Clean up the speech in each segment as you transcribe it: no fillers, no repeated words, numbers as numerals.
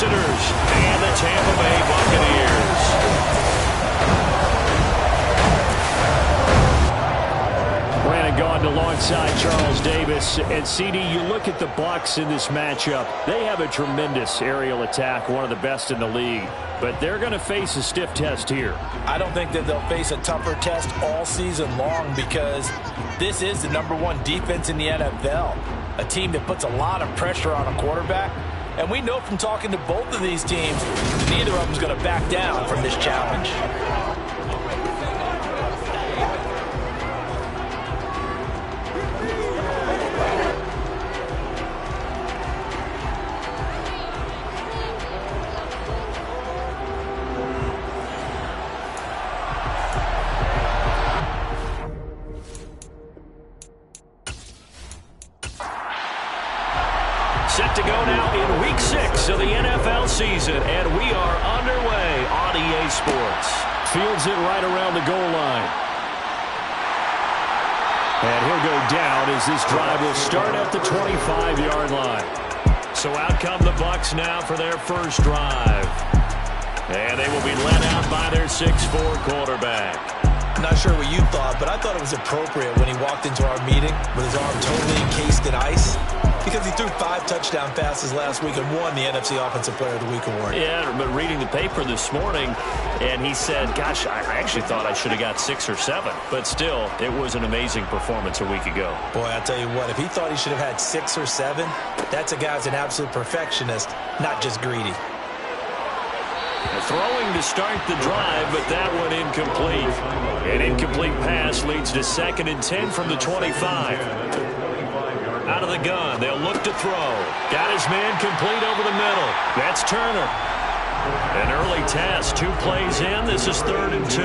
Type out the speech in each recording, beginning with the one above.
visitors and the Tampa Bay Buccaneers. Brandon Gaudin alongside Charles Davis. And, CD, you look at the Bucs in this matchup. They have a tremendous aerial attack, one of the best in the league. But they're going to face a stiff test here. I don't think that they'll face a tougher test all season long because this is the #1 defense in the NFL. A team that puts a lot of pressure on a quarterback. And we know from talking to both of these teams, neither of them is going to back down from this challenge. Set to go now in Week 6 of the NFL season, and we are underway on EA Sports. Fields it right around the goal line. And he'll go down as this drive will start at the 25-yard line. So out come the Bucs now for their first drive. And they will be led out by their 6'4 quarterback. Not sure what you thought, but I thought it was appropriate when he walked into our meeting with his arm totally encased in ice. Because he threw 5 touchdown passes last week and won the NFC Offensive Player of the Week award. Yeah, but reading the paper this morning, and he said, gosh, I actually thought I should have got 6 or 7. But still, it was an amazing performance a week ago. Boy, I'll tell you what, if he thought he should have had 6 or 7, that's a guy who's an absolute perfectionist, not just greedy. Throwing to start the drive, but that one incomplete. An incomplete pass leads to 2nd and 10 from the 25. Out of the gun, they'll look to throw. Got his man complete over the middle. That's Turner. An early test, 2 plays in. This is 3rd and 2.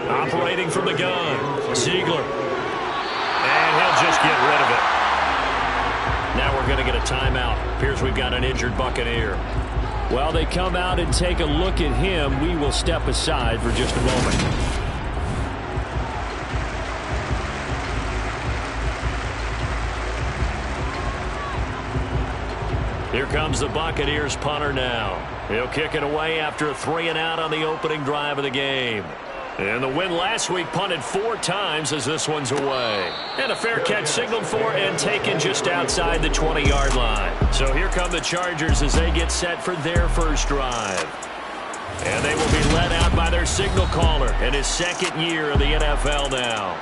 Operating from the gun, Ziegler. And he'll just get rid of it. Now we're going to get a timeout. Appears we've got an injured Buccaneer. While they come out and take a look at him, we will step aside for just a moment. Here comes the Buccaneers punter now. He'll kick it away after a 3-and-out on the opening drive of the game. And the win last week punted 4 times as this one's away. And a fair catch signaled for and taken just outside the 20-yard line. So here come the Chargers as they get set for their first drive. And they will be led out by their signal caller in his 2nd year of the NFL now.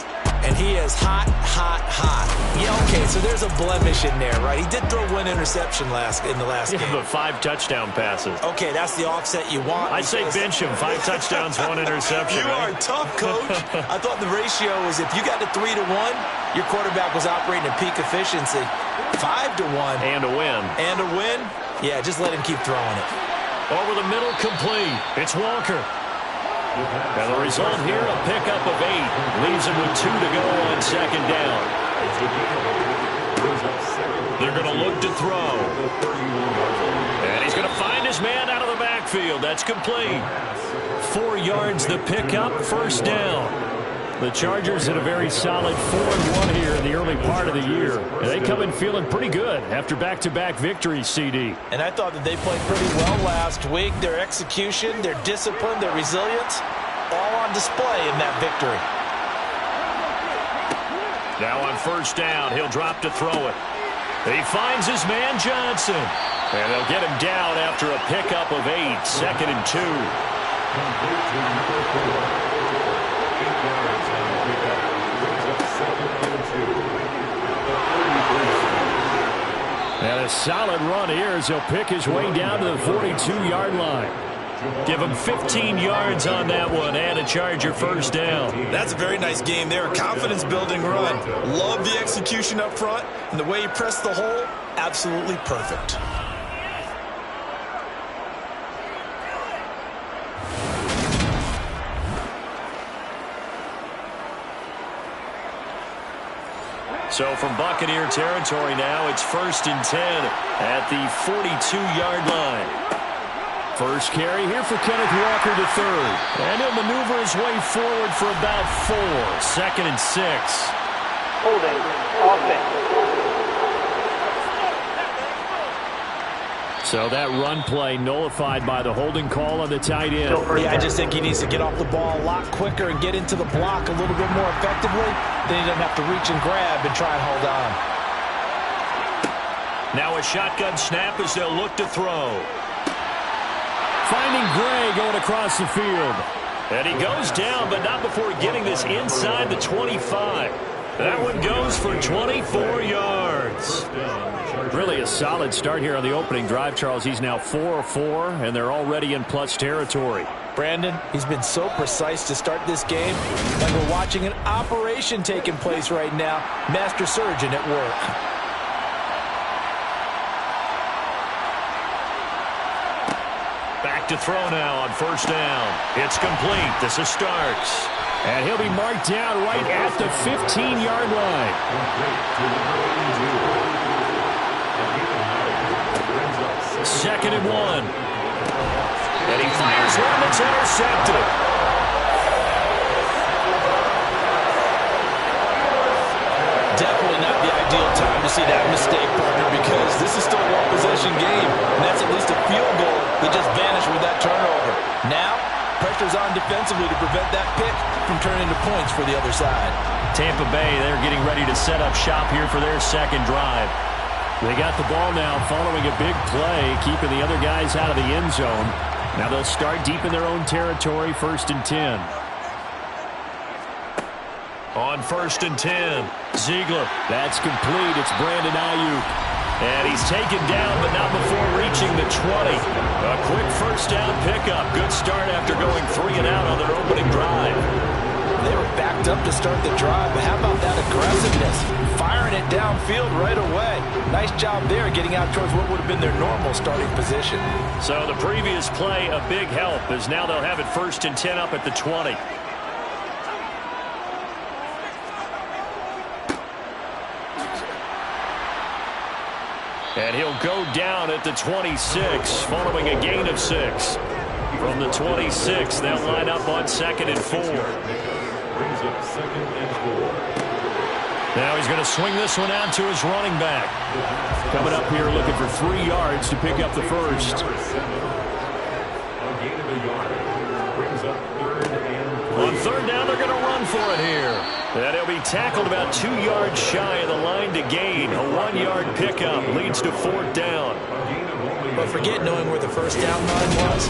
And he is hot, hot, hot. Yeah, okay, so there's a blemish in there, right? He did throw 1 interception in the last game. But 5 touchdown passes. Okay, that's the offset you want. I'd say bench him. 5 touchdowns, 1 interception. You are tough, Coach. I thought the ratio was if you got to 3 to 1, your quarterback was operating at peak efficiency. 5 to 1. And a win. And a win? Yeah, just let him keep throwing it. Over the middle, complete. It's Walker. And the result here, a pickup of 8. Leaves him with 2 to go on 2nd down. They're going to look to throw. And he's going to find his man out of the backfield. That's complete. 4 yards the pickup, 1st down. The Chargers had a very solid 4-1 here in the early part of the year. And they come in feeling pretty good after back-to-back victories, CD. And I thought that they played pretty well last week. Their execution, their discipline, their resilience, all on display in that victory. Now on 1st down, he'll drop to throw it. He finds his man Johnson. And they'll get him down after a pickup of 8, 2nd and 2. And a solid run here as he'll pick his way down to the 42-yard line. Give him 15 yards on that one and a Charger 1st down. That's a very nice game there. A confidence-building run. Love the execution up front. And the way he pressed the hole, absolutely perfect. So from Buccaneer territory now, it's 1st and 10 at the 42-yard line. First carry here for Kenneth Walker III. And he'll maneuver his way forward for about 4. 2nd and 6. Holding offense. So that run play nullified by the holding call on the tight end. Yeah, I just think he needs to get off the ball a lot quicker and get into the block a little bit more effectively. Then he doesn't have to reach and grab and try and hold on. Now a shotgun snap as they'll look to throw. Finding Gray going across the field. And he goes down, but not before getting this inside the 25. That one goes for 24 yards. Really a solid start here on the opening drive, Charles. He's now 4 of 4, and they're already in plus territory. Brandon, he's been so precise to start this game, like we're watching an operation taking place right now. Master surgeon at work. Back to throw now on first down. It's complete. This is Starks. And he'll be marked down right at the 15-yard line. 2nd and 1. And he fires one that's intercepted. Definitely not the ideal time to see that mistake, partner, because this is still a one-possession game, and that's at least a field goal that just vanished with that turnover. Now, pressure's on defensively to prevent that pick from turning into points for the other side. Tampa Bay, they're getting ready to set up shop here for their second drive. They got the ball now following a big play, keeping the other guys out of the end zone. Now they'll start deep in their own territory, 1st and 10. On 1st and 10, Ziegler. That's complete. It's Brandon Ayuk. And he's taken down, but not before reaching the 20. A quick first down pickup. Good start after going 3 and out on their opening drive. They were backed up to start the drive, but how about that aggressiveness? Firing it downfield right away. Nice job there getting out towards what would have been their normal starting position. So the previous play, a big help, as now they'll have it 1st and 10 up at the 20. And he'll go down at the 26, following a gain of 6. From the 26, they'll line up on 2nd and 4. Now he's going to swing this one out to his running back. Coming up here looking for 3 yards to pick up the first. On 3rd down, they're going to run for it here. And he'll be tackled about 2 yards shy of the line to gain. A 1-yard pickup leads to 4th down. But forget knowing where the first down line was.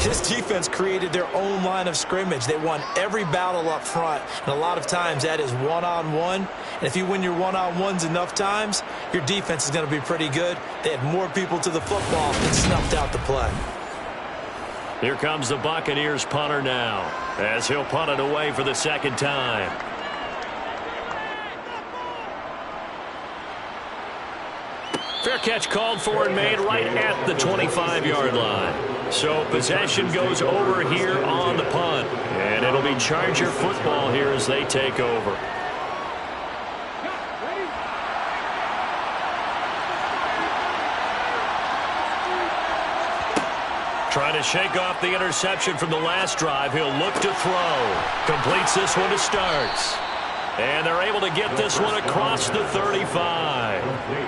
This defense created their own line of scrimmage. They won every battle up front. And a lot of times that is one-on-one. And if you win your one-on-ones enough times, your defense is going to be pretty good. They had more people to the football and snuffed out the play. Here comes the Buccaneers punter now, as he'll punt it away for the 2nd time. Fair catch called for and made right at the 25-yard line. So possession goes over here on the punt. And it'll be Charger football here as they take over. Trying to shake off the interception from the last drive. He'll look to throw. Completes this one to Starks. And they're able to get this one across the 35.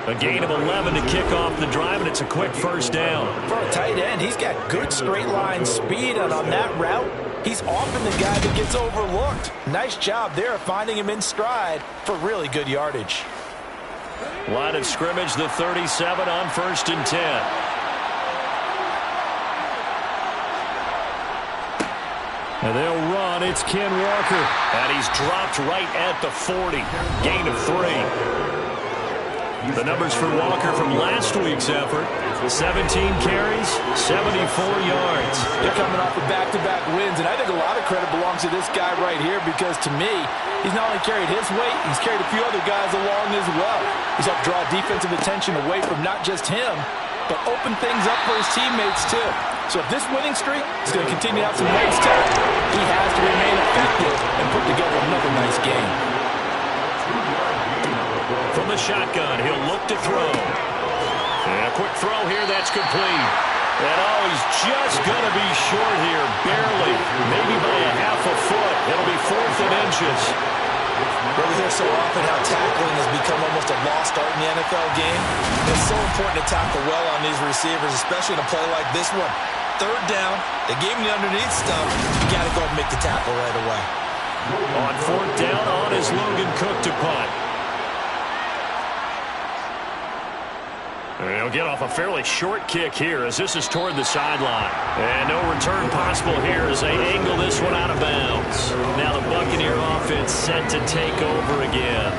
A gain of 11 to kick off the drive, and it's a quick first down. For a tight end, he's got good straight line speed, and on that route, he's often the guy that gets overlooked. Nice job there of finding him in stride for really good yardage. Line of scrimmage, the 37 on 1st and 10. And they'll run. It's Ken Walker. And he's dropped right at the 40. Gain of 3. The numbers for Walker from last week's effort. 17 carries, 74 yards. They're coming off of back-to-back wins, and I think a lot of credit belongs to this guy right here because, to me, he's not only carried his weight, he's carried a few other guys along as well. He's helped draw defensive attention away from not just him, but open things up for his teammates, too. So if this winning streak is going to continue to have some legs to it, he has to remain effective and put together another nice game. From the shotgun, he'll look to throw. And a quick throw here, that's complete. And oh, he's just going to be short here, barely, maybe by a half a foot. It'll be 4th and inches. Well, we hear so often how tackling has become almost a lost start in the NFL game. It's so important to tackle well on these receivers, especially in a play like this one. Third down, they gave him the underneath stuff. You got to go and make the tackle right away. On fourth down, on is Logan Cook to punt. He'll get off a fairly short kick here as this is toward the sideline. And no return possible here as they angle this one out of bounds. Now the Buccaneer offense set to take over again.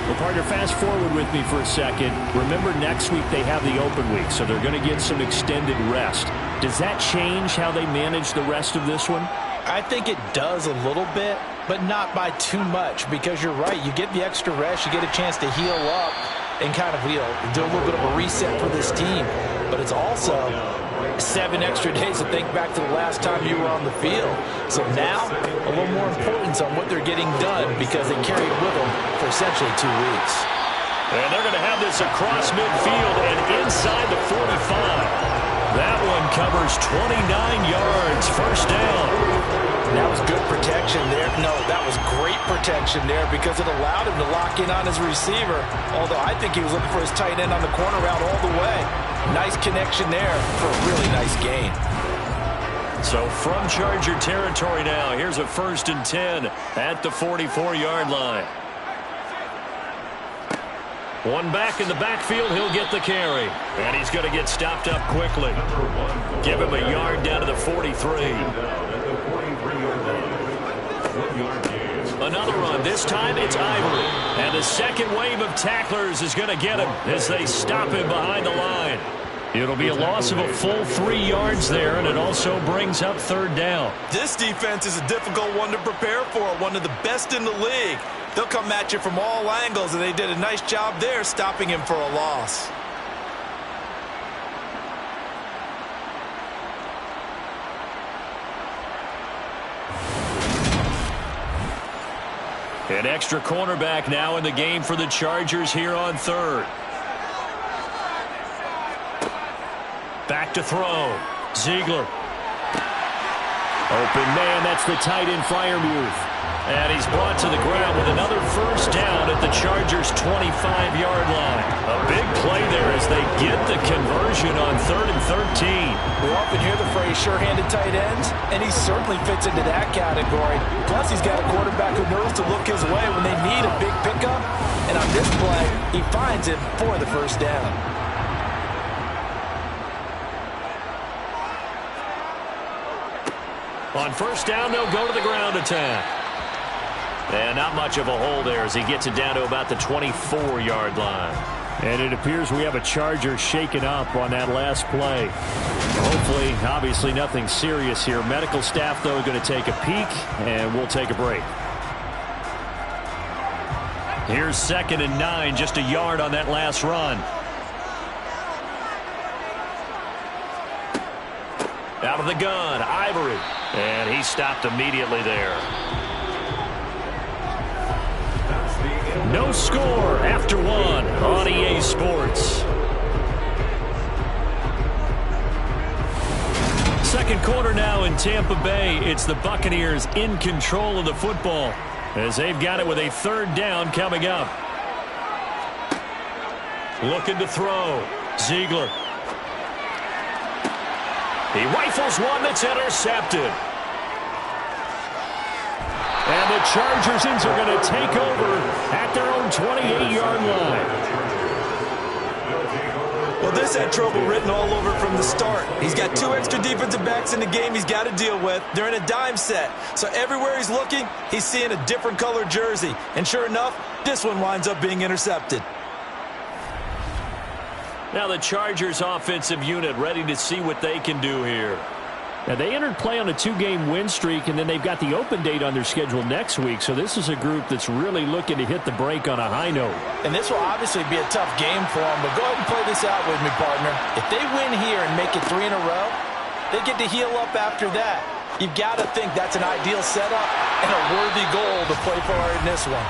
Well, partner, fast forward with me for a second. Remember, next week they have the open week, so they're going to get some extended rest. Does that change how they manage the rest of this one? I think it does a little bit, but not by too much, because you're right. You get the extra rest, you get a chance to heal up and kind of, do a little bit of a reset for this team. But it's also 7 extra days to think back to the last time you were on the field. So now, a little more importance on what they're getting done because they carry it with them for essentially 2 weeks. And they're going to have this across midfield and inside the 45. That one covers 29 yards, first down. That was good protection there. No, that was great protection there because it allowed him to lock in on his receiver, although I think he was looking for his tight end on the corner route all the way. Nice connection there for a really nice gain. So from Charger territory now, here's a 1st and 10 at the 44-yard line. One back in the backfield, he'll get the carry. And he's going to get stopped up quickly. Give him a yard down to the 43. Another run. This time it's Ivory. And the second wave of tacklers is going to get him as they stop him behind the line. It'll be a loss of a full 3 yards there, and it also brings up 3rd down. This defense is a difficult one to prepare for, one of the best in the league. They'll come at you from all angles, and they did a nice job there stopping him for a loss. An extra cornerback now in the game for the Chargers here on 3rd. Back to throw. Ziegler. Open man, that's the tight end Freiermuth. And he's brought to the ground with another first down at the Chargers' 25-yard line. A big play there as they get the conversion on 3rd and 13. We often hear the phrase sure-handed tight ends, and he certainly fits into that category. Plus, he's got a quarterback who knows to look his way when they need a big pickup. And on this play, he finds him for the first down. On first down, they'll go to the ground attack. And not much of a hole there as he gets it down to about the 24-yard line. And it appears we have a Charger shaken up on that last play. Hopefully, obviously nothing serious here. Medical staff, though, going to take a peek, and we'll take a break. Here's 2nd and 9, just a yard on that last run. Out of the gun, Ivory. And he stopped immediately there. No score after 1 on EA Sports. Second quarter now in Tampa Bay. It's the Buccaneers in control of the football as they've got it with a 3rd down coming up. Looking to throw. Ziegler. He rifles one that's intercepted. And the Chargers are going to take over at their own 28-yard line. Well, this had trouble written all over from the start. He's got 2 extra defensive backs in the game he's got to deal with. They're in a dime set. So everywhere he's looking, he's seeing a different color jersey. And sure enough, this one winds up being intercepted. Now the Chargers offensive unit ready to see what they can do here. Now, they entered play on a 2-game win streak, and then they've got the open date on their schedule next week. So this is a group that's really looking to hit the break on a high note. And this will obviously be a tough game for them, but go ahead and play this out with me, partner. If they win here and make it 3 in a row, they get to heal up after that. You've got to think that's an ideal setup and a worthy goal to play for in this one.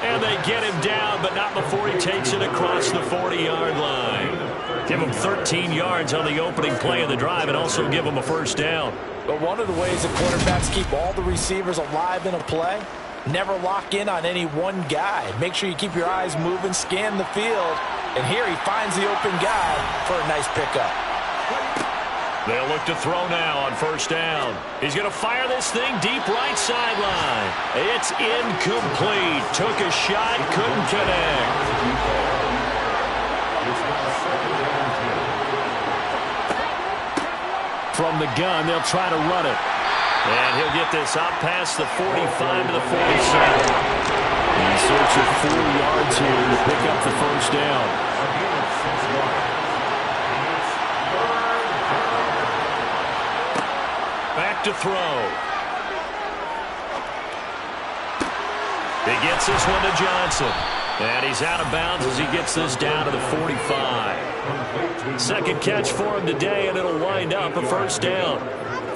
And they get him down, but not before he takes it across the 40-yard line. Give him 13 yards on the opening play of the drive and also give him a first down. But one of the ways the quarterbacks keep all the receivers alive in a play Never lock in on any one guy. Make sure you keep your eyes moving, scan the field. And here he finds the open guy for a nice pickup. They'll look to throw now on first down. He's going to fire this thing deep right sideline. It's incomplete. Took a shot, couldn't connect. From the gun, they'll try to run it. And he'll get this out past the 45 to the 47. He searches 4 yards here to pick up the first down. Back to throw. He gets this one to Johnson. And he's out of bounds as he gets this down to the 45. Second catch for him today, and it'll wind up a first down.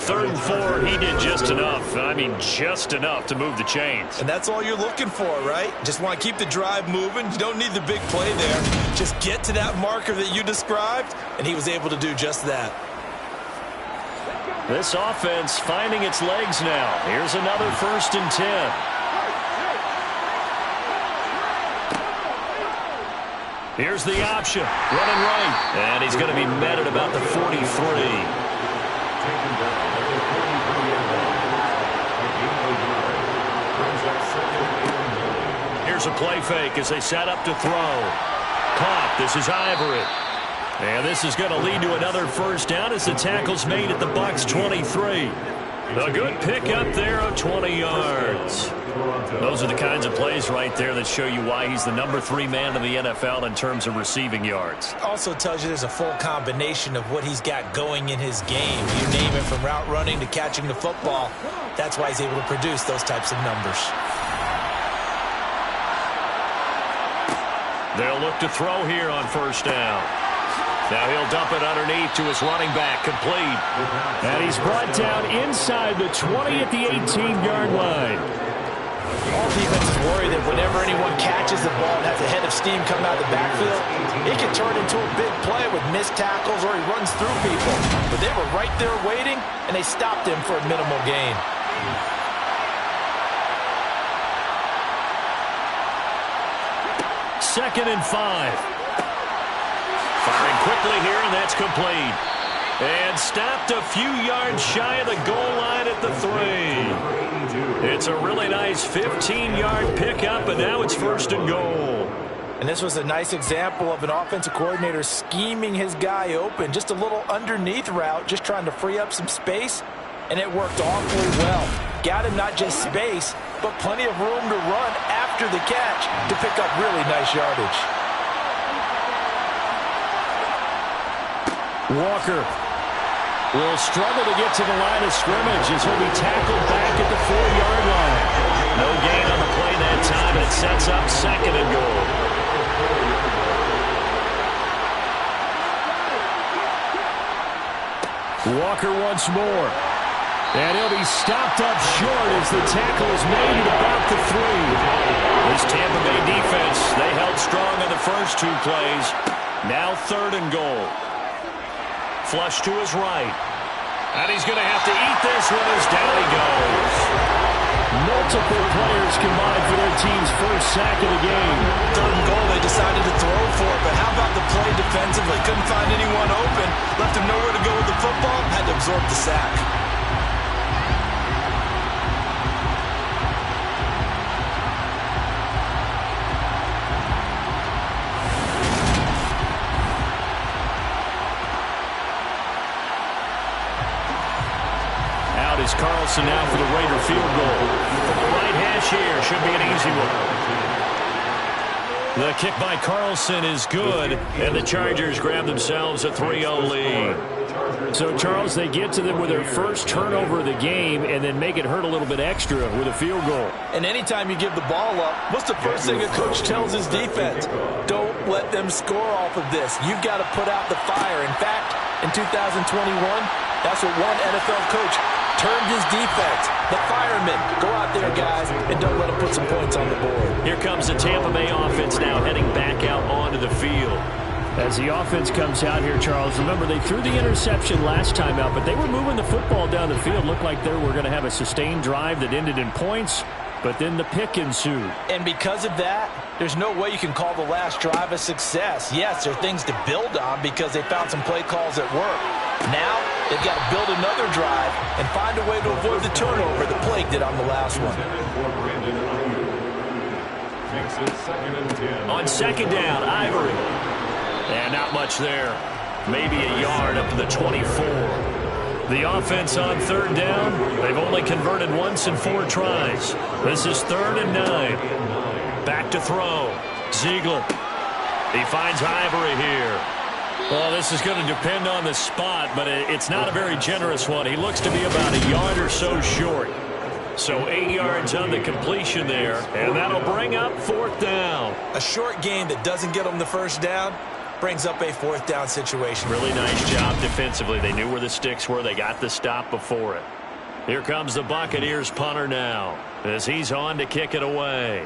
3rd and 4, he did just enough. I mean, just enough to move the chains. And that's all you're looking for, right? Just want to keep the drive moving. You don't need the big play there. Just get to that marker that you described, and he was able to do just that. This offense finding its legs now. Here's another 1st and 10. Here's the option. Running right. And he's going to be met at about the 43. Here's a play fake as they set up to throw. Caught. This is Ivory. And this is going to lead to another first down as the tackle's made at the Bucs 23. A good pickup there of 20 yards. Those are the kinds of plays right there that show you why he's the number 3 man in the NFL in terms of receiving yards. Also tells you there's a full combination of what he's got going in his game. You name it, from route running to catching the football. That's why he's able to produce those types of numbers. They'll look to throw here on first down. Now he'll dump it underneath to his running back, complete. And he's brought down inside the 20 at the 18-yard line. All defenses worry that whenever anyone catches the ball and has a head of steam coming out of the backfield, it can turn into a big play with missed tackles or he runs through people. But they were right there waiting, and they stopped him for a minimal gain. Second and 5. Firing quickly here, and that's complete. And stopped a few yards shy of the goal line at the 3. It's a really nice 15-yard pickup, and now it's 1st and goal. And this was a nice example of an offensive coordinator scheming his guy open. Just a little underneath route, just trying to free up some space, and it worked awfully well. Got him not just space, but plenty of room to run after the catch to pick up really nice yardage. Walker will struggle to get to the line of scrimmage as he'll be tackled back at the 4-yard line. No gain on the play that time. It sets up 2nd and goal. Walker once more. And he'll be stopped up short as the tackle is made at about the 3. This Tampa Bay defense, they held strong on the first 2 plays. Now 3rd and goal. Flush to his right. And he's going to have to eat this one as down he goes. Multiple players combined for their team's first sack of the game. 3rd and goal, they decided to throw for it, but how about the play defensively? Couldn't find anyone open, left him nowhere to go with the football, had to absorb the sack. Is Carlson now for the Raider field goal. From the right hash here, should be an easy one. The kick by Carlson is good, and the Chargers grab themselves a 3-0 lead. So, Charles, they get to them with their first turnover of the game and then make it hurt a little bit extra with a field goal. And anytime you give the ball up, what's the first thing a coach tells his defense? Don't let them score off of this. You've got to put out the fire. In fact, in 2021, that's what one NFL coach termed his defense. The firemen. Go out there, guys, and don't let them put some points on the board. Here comes the Tampa Bay offense now heading back out onto the field. As the offense comes out here, Charles, remember they threw the interception last time out, but they were moving the football down the field. Looked like they were going to have a sustained drive that ended in points. but then the pick ensued. And because of that, there's no way you can call the last drive a success. Yes, there are things to build on because they found some play calls that work. Now, they've got to build another drive and find a way to avoid the turnover the plague did on the last one. On second down, Ivory. And not much there. Maybe a yard up to the 24. The offense on third down, they've only converted once in 4 tries. This is 3rd and 9. Back to throw. Ziegler. He finds Ivory here. Well, this is going to depend on the spot, but it's not a very generous one. He looks to be about a yard or so short. So 8 yards on the completion there, and that'll bring up 4th down. A short game that doesn't get them the first down brings up a 4th down situation. Really nice job defensively. They knew where the sticks were. They got the stop before it. Here comes the Buccaneers punter now as he's on to kick it away.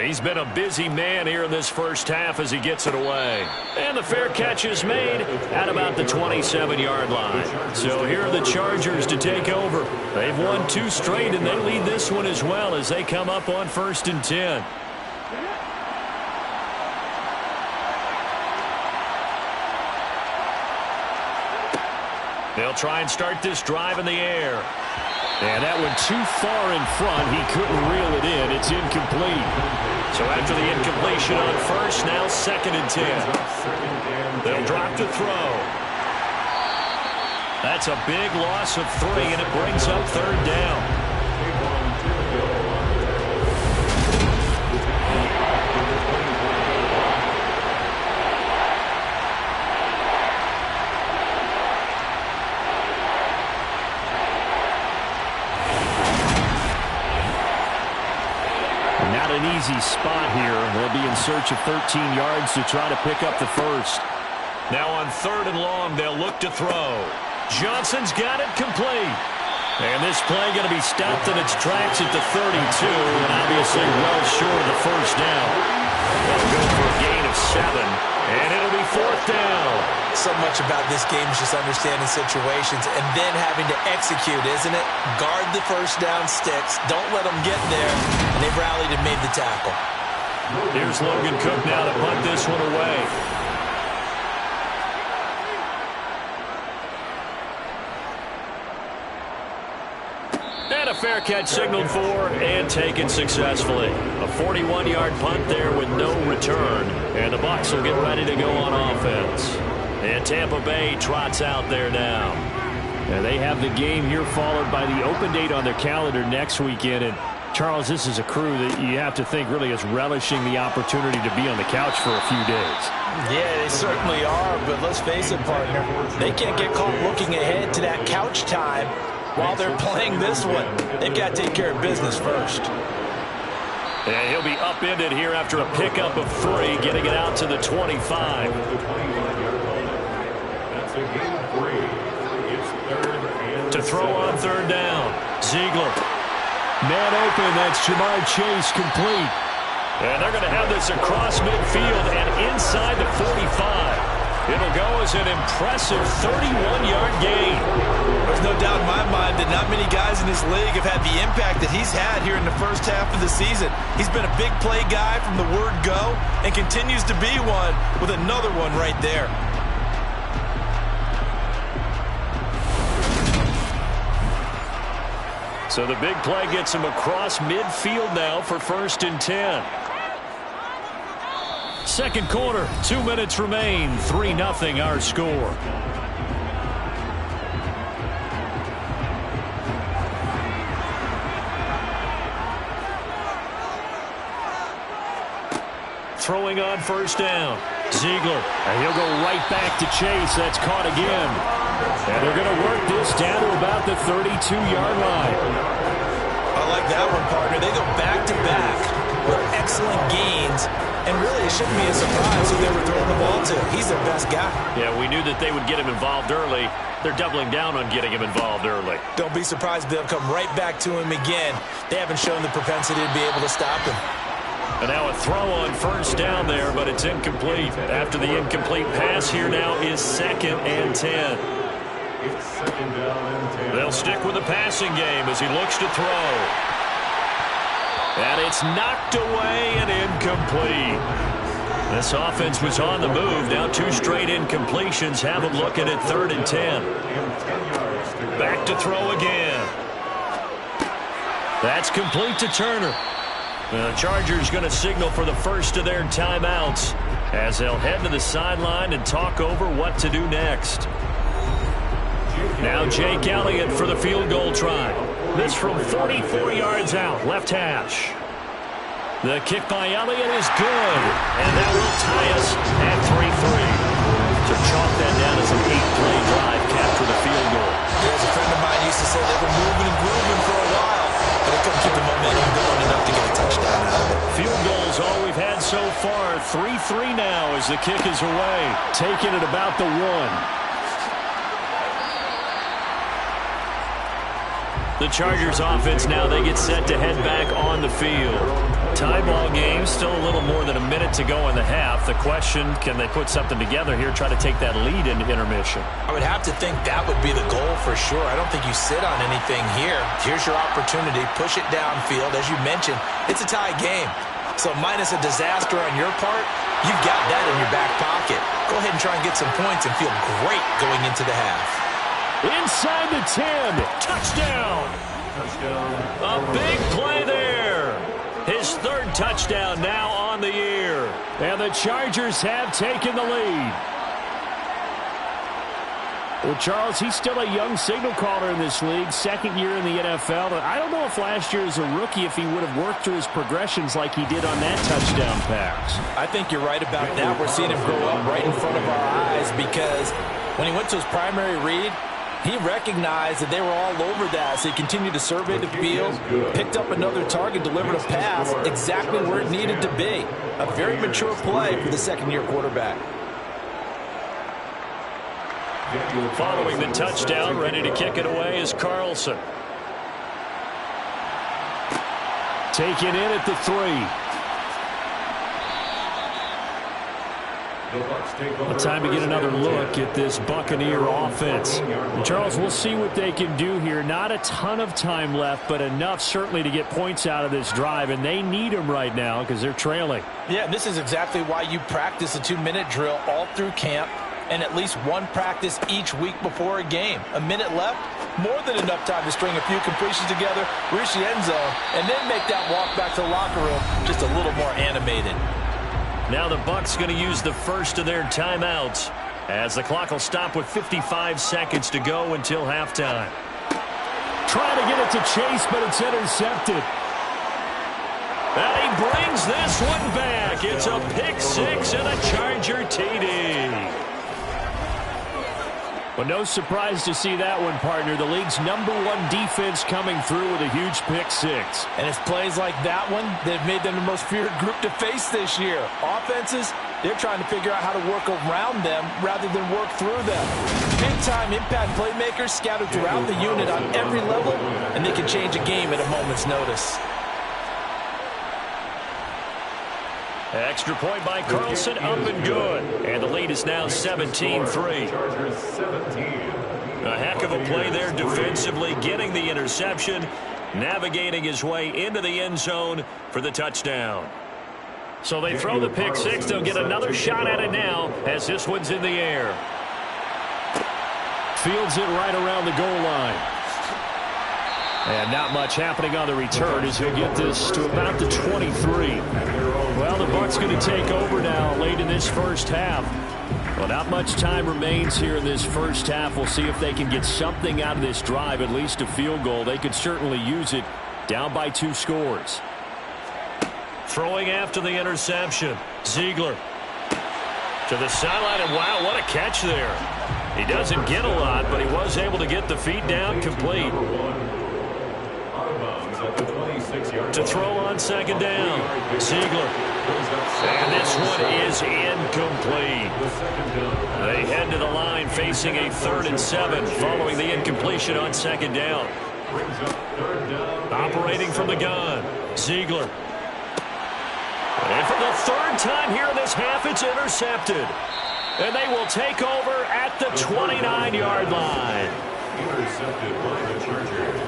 He's been a busy man here in this first half as he gets it away. And the fair catch is made at about the 27-yard line. So here are the Chargers to take over. They've won 2 straight, and they lead this one as well as they come up on 1st and 10. They'll try and start this drive in the air. And that one too far in front. He couldn't reel it in. It's incomplete. So after the incompletion on first, now 2nd and 10. They'll drop to throw. That's a big loss of 3, and it brings up 3rd down. Easy spot here. They'll be in search of 13 yards to try to pick up the first. Now on 3rd and long, they'll look to throw. Johnson's got it complete. And this play going to be stopped in its tracks at the 32, and obviously well short of the first down. They'll go for a gain of 7, and it'll be 4th down. So much about this game is just understanding situations and then having to execute, isn't it? Guard the first down sticks. Don't let them get there. And they've rallied and made the tackle. Here's Logan Cook now to punt this one away. And a fair catch signaled for and taken successfully. A 41-yard punt there with no return. And the Bucs will get ready to go on offense. And Tampa Bay trots out there now. And they have the game here followed by the open date on their calendar next weekend. And Charles, this is a crew that you have to think really is relishing the opportunity to be on the couch for a few days. Yeah, they certainly are, but let's face it, partner. They can't get caught looking ahead to that couch time while they're playing this one. They've got to take care of business first. And he'll be upended here after a pickup of 3, getting it out to the 25. To throw on 3rd down. Ziegler. Man open, that's Jamar Chase complete. And they're going to have this across midfield and inside the 45. It'll go as an impressive 31-yard gain. There's no doubt in my mind that not many guys in this league have had the impact that he's had here in the first half of the season. He's been a big play guy from the word go and continues to be one with another one right there. So the big play gets him across midfield now for 1st and 10. Second quarter, 2 minutes remain. 3-0 our score. Throwing on 1st down. Ziegler. And he'll go right back to Chase. That's caught again. And they're going to work this down to about the 32-yard line. I like that one, partner. They go back-to-back with excellent gains. And really, it shouldn't be a surprise who they were throwing the ball to. He's their best guy. Yeah, we knew that they would get him involved early. They're doubling down on getting him involved early. Don't be surprised if they'll come right back to him again. They haven't shown the propensity to be able to stop him. And now a throw on 1st down there, but it's incomplete. After the incomplete pass, here now is 2nd and 10. They'll stick with the passing game as he looks to throw. And it's knocked away and incomplete. This offense was on the move. Now 2 straight incompletions have them looking at 3rd and 10. Back to throw again. That's complete to Turner. The Chargers going to signal for the first of their timeouts as they'll head to the sideline and talk over what to do next. Now Jake Elliott for the field goal try. This from 44 yards out, left hash. The kick by Elliott is good, and that will tie us at 3-3. So chalk that down as an 8-play drive, capture the field goal. There's a friend of mine used to say they were moving and grooving for a while, but they couldn't keep the momentum going enough to get a touchdown out of it. Field goals all we've had so far. 3-3 now as the kick is away. Taking it about the 1. The Chargers offense now, they get set to head back on the field. Tie ball game, still a little more than a minute to go in the half. The question, can they put something together here, try to take that lead into intermission? I would have to think that would be the goal for sure. I don't think you sit on anything here. Here's your opportunity. Push it downfield. As you mentioned, it's a tie game. So minus a disaster on your part, you've got that in your back pocket. Go ahead and try and get some points and feel great going into the half. Inside the 10. Touchdown. A big play there. His 3rd touchdown now on the year. And the Chargers have taken the lead. Well, Charles, he's still a young signal caller in this league, 2nd year in the NFL. I don't know if last year as a rookie if he would have worked through his progressions like he did on that touchdown pass. I think you're right about that. We're seeing him grow up right in front of our eyes because when he went to his primary read, he recognized that they were all over that, so he continued to survey the field, picked up another target, delivered a pass exactly where it needed to be. A very mature play for the 2nd-year quarterback. Following the touchdown, ready to kick it away is Carlson. Taken in at the 3. Time to get another look at this Buccaneer offense. And Charles, we'll see what they can do here. Not a ton of time left, but enough certainly to get points out of this drive, and they need them right now because they're trailing. Yeah, this is exactly why you practice a 2-minute drill all through camp and at least one practice each week before a game. A minute left, more than enough time to string a few completions together, reach the end zone, and then make that walk back to the locker room just a little more animated. Now the Bucs going to use the first of their timeouts as the clock will stop with 55 seconds to go until halftime. Trying to get it to Chase, but it's intercepted. And he brings this one back. It's a pick 6 and a Charger TD. Well, no surprise to see that one, partner. The league's #1 defense coming through with a huge pick 6. And it's plays like that one that have made them the most feared group to face this year. Offenses, they're trying to figure out how to work around them rather than work through them. Big-time impact playmakers scattered throughout the unit on every level, and they can change a game at a moment's notice. Extra point by Carlson, up and good. And the lead is now 17-3. A heck of a play there defensively, getting the interception, navigating his way into the end zone for the touchdown. So they throw the pick 6. They'll get another shot at it now as this one's in the air. Fields it right around the goal line. And not much happening on the return as he'll get this to about the 23. Well, the Bucs going to take over now late in this first half. Well, not much time remains here in this first half. We'll see if they can get something out of this drive, at least a field goal. They could certainly use it, down by 2 scores. Throwing after the interception. Ziegler to the sideline, and wow, what a catch there. He doesn't get a lot, but he was able to get the feet down complete. To throw on 2nd down. Ziegler. And this one is incomplete. They head to the line facing a 3rd and 7 following the incompletion on 2nd down. Operating from the gun. Ziegler. And for the 3rd time here in this half, it's intercepted. And they will take over at the 29-yard line. Intercepted by the Chargers.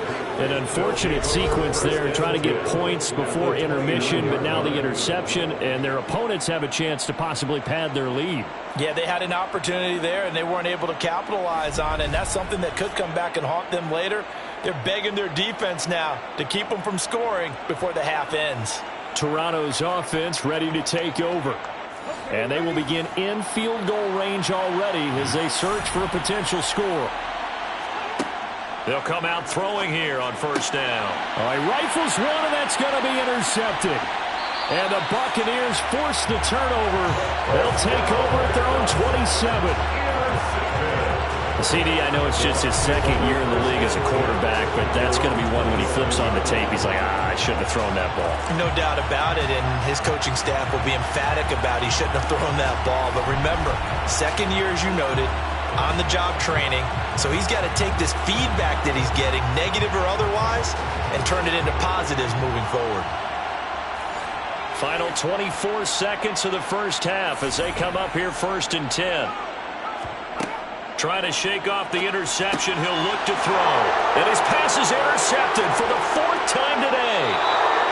An unfortunate sequence there, trying to get points before intermission, but now the interception, and their opponents have a chance to possibly pad their lead. Yeah, they had an opportunity there, and they weren't able to capitalize on it, and that's something that could come back and haunt them later. They're begging their defense now to keep them from scoring before the half ends. Toronto's offense ready to take over. And they will begin in field goal range already as they search for a potential score. They'll come out throwing here on first down. All right, rifles one, and that's going to be intercepted. And the Buccaneers force the turnover. They'll take over at their own 27. CD, I know it's just his second year in the league as a quarterback, but that's going to be one when he flips on the tape. He's like, I shouldn't have thrown that ball. No doubt about it, and his coaching staff will be emphatic about he shouldn't have thrown that ball. But remember, second year, as you noted, on-the-job training, so he's got to take this feedback that he's getting, negative or otherwise, and turn it into positives moving forward. Final 24 seconds of the first half as they come up here 1st and 10. Trying to shake off the interception. He'll look to throw. And his pass is intercepted for the 4th time today.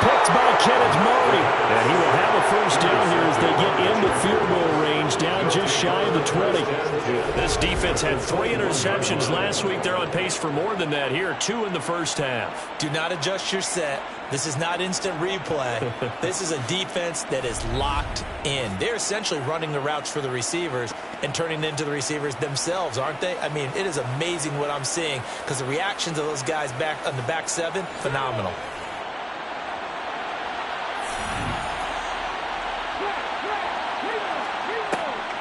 Picked by Kenneth Murray. And he will have a first down here as they get into field goal range, down just shy of the 20. This defense had 3 interceptions last week. They're on pace for more than that here. 2 in the first half. Do not adjust your set. This is not instant replay. This is a defense that is locked in. They're essentially running the routes for the receivers and turning them into the receivers themselves, aren't they? I mean, it is amazing what I'm seeing because the reactions of those guys back on the back 7, phenomenal.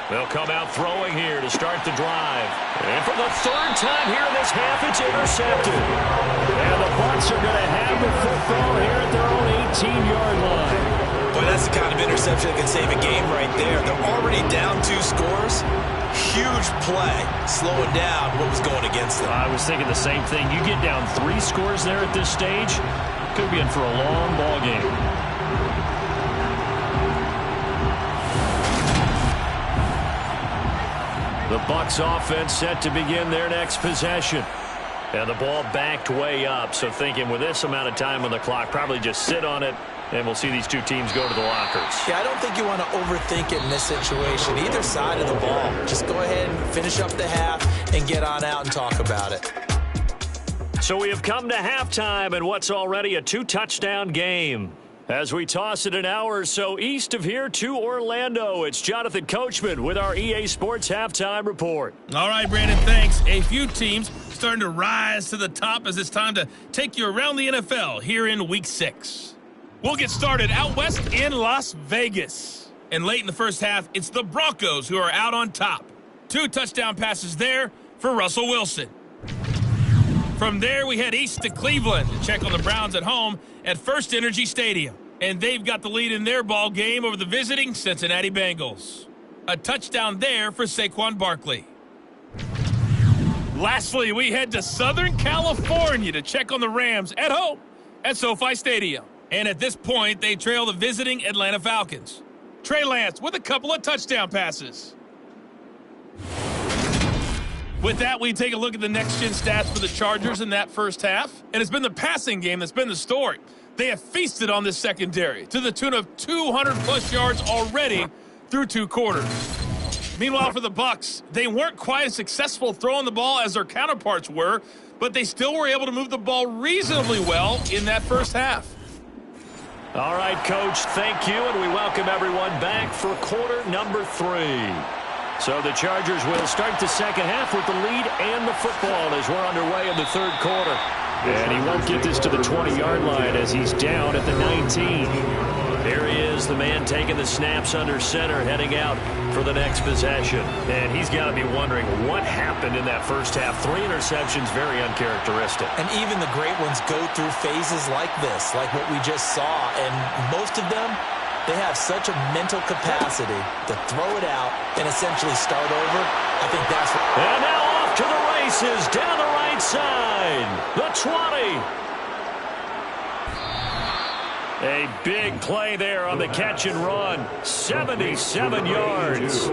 They'll come out throwing here to start the drive. And for the 3rd time here in this half, it's intercepted. And the Bucs are going to have the football here at their own 18-yard line. Boy, that's the kind of interception that can save a game right there. They're already down 2 scores. Huge play, slowing down what was going against them. I was thinking the same thing. You get down 3 scores there at this stage, could be in for a long ball game. The Bucs offense set to begin their next possession. And the ball backed way up, so thinking with this amount of time on the clock, probably just sit on it, and we'll see these two teams go to the lockers. Yeah, I don't think you want to overthink it in this situation. Either side of the ball. Just go ahead and finish up the half and get on out and talk about it. So we have come to halftime in what's already a 2-touchdown game. As we toss it an hour or so east of here to Orlando, it's Jonathan Coachman with our EA Sports Halftime Report. All right, Brandon, thanks. A few teams starting to rise to the top as it's time to take you around the NFL here in Week 6. We'll get started out west in Las Vegas. And late in the first half, it's the Broncos who are out on top. 2 touchdown passes there for Russell Wilson. From there, we head east to Cleveland to check on the Browns at home at First Energy Stadium. And they've got the lead in their ball game over the visiting Cincinnati Bengals. A touchdown there for Saquon Barkley. Lastly, we head to Southern California to check on the Rams at home at SoFi Stadium. And at this point, they trail the visiting Atlanta Falcons. Trey Lance with a couple of touchdown passes. With that, we take a look at the next-gen stats for the Chargers in that first half. And it's been the passing game that's been the story. They have feasted on this secondary to the tune of 200-plus yards already through 2 quarters. Meanwhile, for the Bucs, they weren't quite as successful throwing the ball as their counterparts were, but they still were able to move the ball reasonably well in that first half. All right, Coach, thank you, and we welcome everyone back for quarter number 3. So the Chargers will start the second half with the lead and the football as we're underway in the 3rd quarter. And he won't get this to the 20-yard line as he's down at the 19. Here he is, the man taking the snaps under center, heading out for the next possession. And he's got to be wondering what happened in that first half. 3 interceptions, very uncharacteristic. And even the great ones go through phases like this, like what we just saw. And most of them, they have such a mental capacity to throw it out and essentially start over. I think that's what... And now off to the races, down the right side. The 20. A big play there on the catch and run. 77 yards.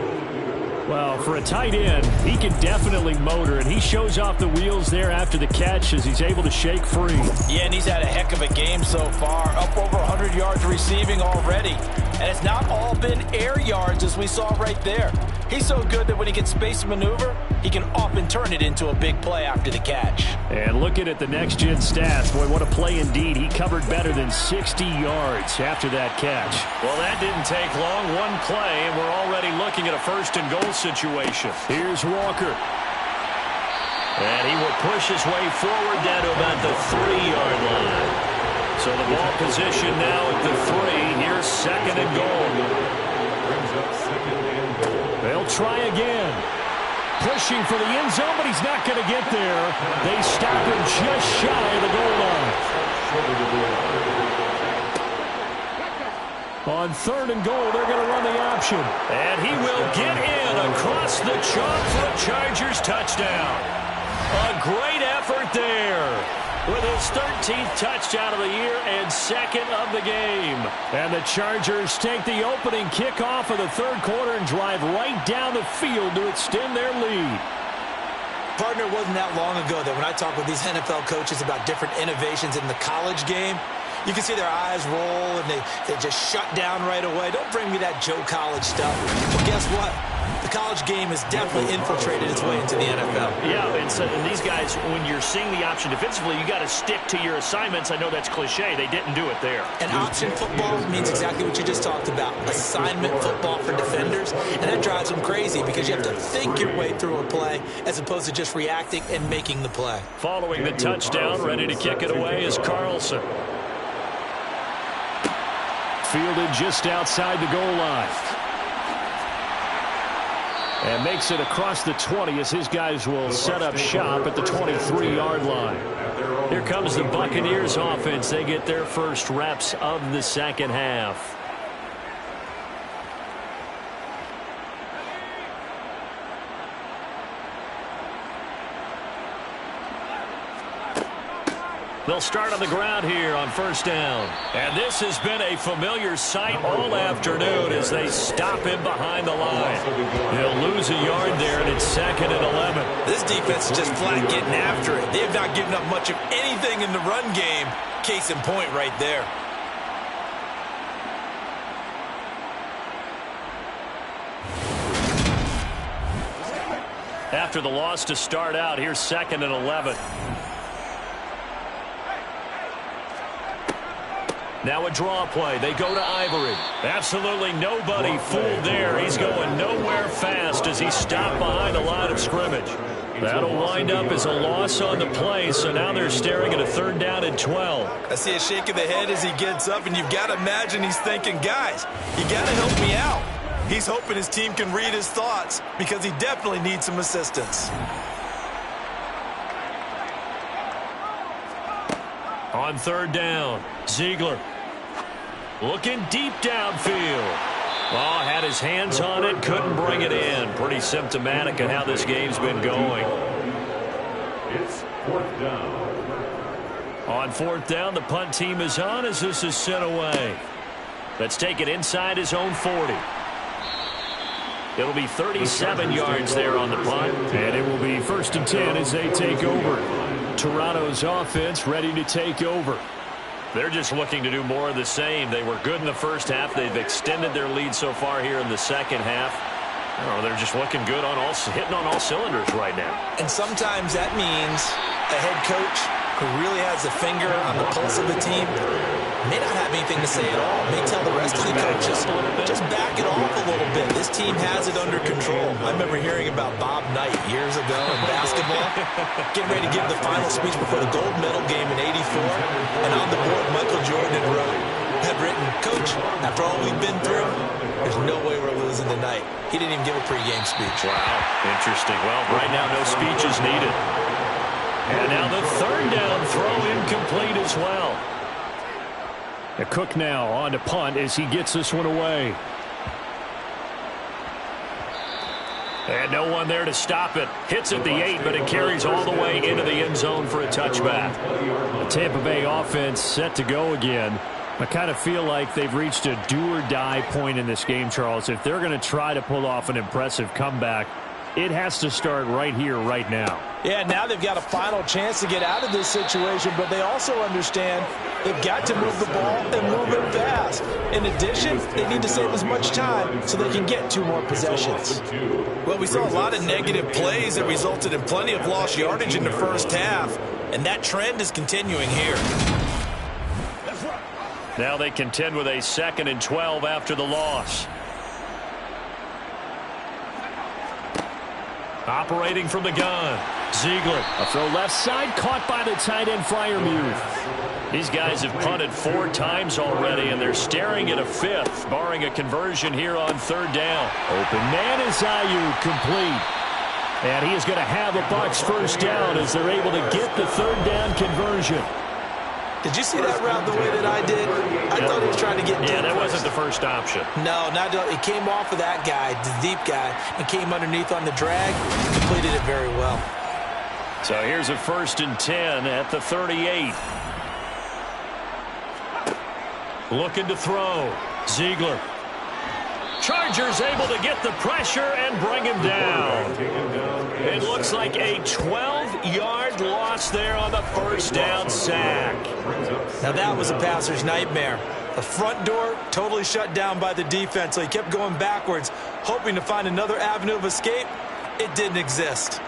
Well, for a tight end, he can definitely motor, and he shows off the wheels there after the catch as he's able to shake free. Yeah, and he's had a heck of a game so far, up over 100 yards receiving already. And it's not all been air yards as we saw right there. He's so good that when he gets space to maneuver, he can often turn it into a big play after the catch. And looking at the next-gen stats, boy, what a play indeed. He covered better than 60 yards after that catch. Well, that didn't take long. One play, and we're already looking at a first-and-goal situation. Here's Walker. And he will push his way forward down to about the 3-yard line. So the ball position now at the 3. Here's second and goal. They'll try again. Pushing for the end zone, but he's not going to get there. They stop him just shy of the goal line. On third and goal, they're going to run the option. And he will get in across the chalk for a Chargers touchdown. A great effort there, with his 13th touchdown of the year and second of the game. And the Chargers take the opening kickoff of the third quarter and drive right down the field to extend their lead. Partner, it wasn't that long ago that when I talk with these NFL coaches about different innovations in the college game, you can see their eyes roll and they just shut down right away. Don't bring me that Joe College stuff. Well, guess what? The college game has definitely infiltrated its way into the NFL. Yeah, and these guys, when you're seeing the option defensively, you got to stick to your assignments. I know that's cliche. They didn't do it there. And option football means exactly what you just talked about, assignment football for defenders. And that drives them crazy because you have to think your way through a play as opposed to just reacting and making the play. Following the touchdown, ready to kick it away is Carlson. Fielded just outside the goal line. And makes it across the 20 as his guys will set up shop at the 23-yard line. Here comes the Buccaneers offense. They get their first reps of the second half. They'll start on the ground here on first down. And this has been a familiar sight all afternoon as they stop him behind the line. He'll lose a yard there, and it's second and 11. This defense is just flat getting after it. They have not given up much of anything in the run game. Case in point right there. After the loss to start out, here's second and 11. Now a draw play. They go to Ivory. Absolutely nobody fooled there. He's going nowhere fast as he stopped behind the line of scrimmage. That'll wind up as a loss on the play, so now they're staring at a third down and 12. I see a shake of the head as he gets up, and you've got to imagine he's thinking, guys, you got to help me out. He's hoping his team can read his thoughts because he definitely needs some assistance. On third down, Ziegler looking deep downfield. Oh, had his hands on it, couldn't bring it in. Pretty symptomatic of how this game's been going. It's fourth down. On fourth down, the punt team is on as this is sent away. Let's take it inside his own 40. It'll be 37 yards there on the punt. And it will be first and 10 as they take over. Toronto's offense ready to take over. They're just looking to do more of the same. They were good in the first half. They've extended their lead so far here in the second half. I don't know, they're just looking good on hitting on all cylinders right now. And sometimes that means a head coach who really has a finger on the pulse of the team may not have anything to say at all. May tell the rest of the coaches, just back it off a little bit. This team has it under control. I remember hearing about Bob Knight years ago in basketball, getting ready to give the final speech before the gold medal game in '84. And on the board, Michael Jordan had written, "Coach, after all we've been through, there's no way we're losing tonight." He didn't even give a pregame speech. Wow, interesting. Well, right now, no speech is needed. And now the third down throw incomplete as well. Cook now on to punt as he gets this one away. And no one there to stop it. Hits at the 8, but it carries all the way into the end zone for a touchback. The Tampa Bay offense set to go again. I kind of feel like they've reached a do-or-die point in this game, Charles. If they're going to try to pull off an impressive comeback, it has to start right here, right now. Yeah, now they've got a final chance to get out of this situation, but they also understand they've got to move the ball and move it fast. In addition, they need to save as much time so they can get 2 more possessions. Well, we saw a lot of negative plays that resulted in plenty of lost yardage in the first half, and that trend is continuing here. Now they contend with a 2nd and 12 after the loss. Operating from the gun, Ziegler. A throw left side, caught by the tight end, Freiermuth. These guys have punted 4 times already, and they're staring at a 5th, barring a conversion here on 3rd down. Open man is Ayuk, complete. And he is going to have a Bucs first down as they're able to get the 3rd down conversion. Did you see that route the way that I did? I thought he was trying to get deep. Yeah, that wasn't the first option. No, it came off of that guy, the deep guy, and came underneath on the drag. Completed it very well. So here's a 1st and 10 at the 38. Looking to throw. Ziegler. Chargers able to get the pressure and bring him down. It looks like a 12-yard loss there on the 1st down sack. Now that was a passer's nightmare. The front door totally shut down by the defense, so he kept going backwards, hoping to find another avenue of escape. It didn't exist.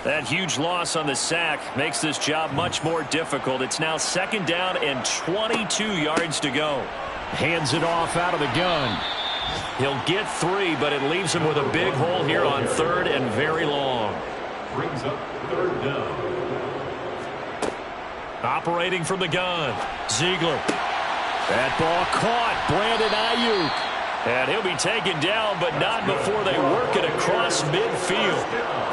That huge loss on the sack makes this job much more difficult. It's now 2nd down and 22 yards to go. Hands it off out of the gun. He'll get 3, but it leaves him with a big hole here on 3rd and very long. Brings up 3rd down. Operating from the gun, Ziegler. That ball caught. Brandon Ayuk. And he'll be taken down, but not before they work it across midfield.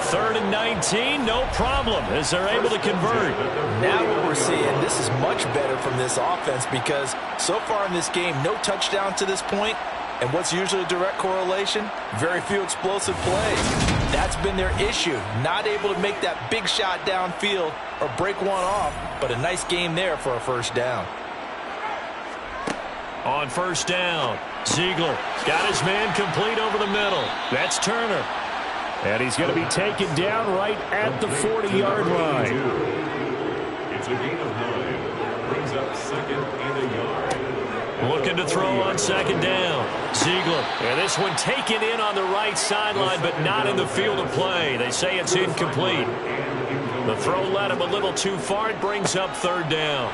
3rd and 19, no problem, as they're able to convert. Now what we're seeing, this is much better from this offense because so far in this game, no touchdown to this point. And what's usually a direct correlation? Very few explosive plays. That's been their issue. Not able to make that big shot downfield or break one off, but a nice game there for a 1st down. On 1st down, Ziegler got his man complete over the middle. That's Turner. And he's going to be taken down right at the 40-yard line. It's a gain of 9. Brings up 2nd and a yard. Looking to throw on 2nd down. Ziegler. And this one taken in on the right sideline, but not in the field of play. They say it's incomplete. The throw led him a little too far. It brings up 3rd down.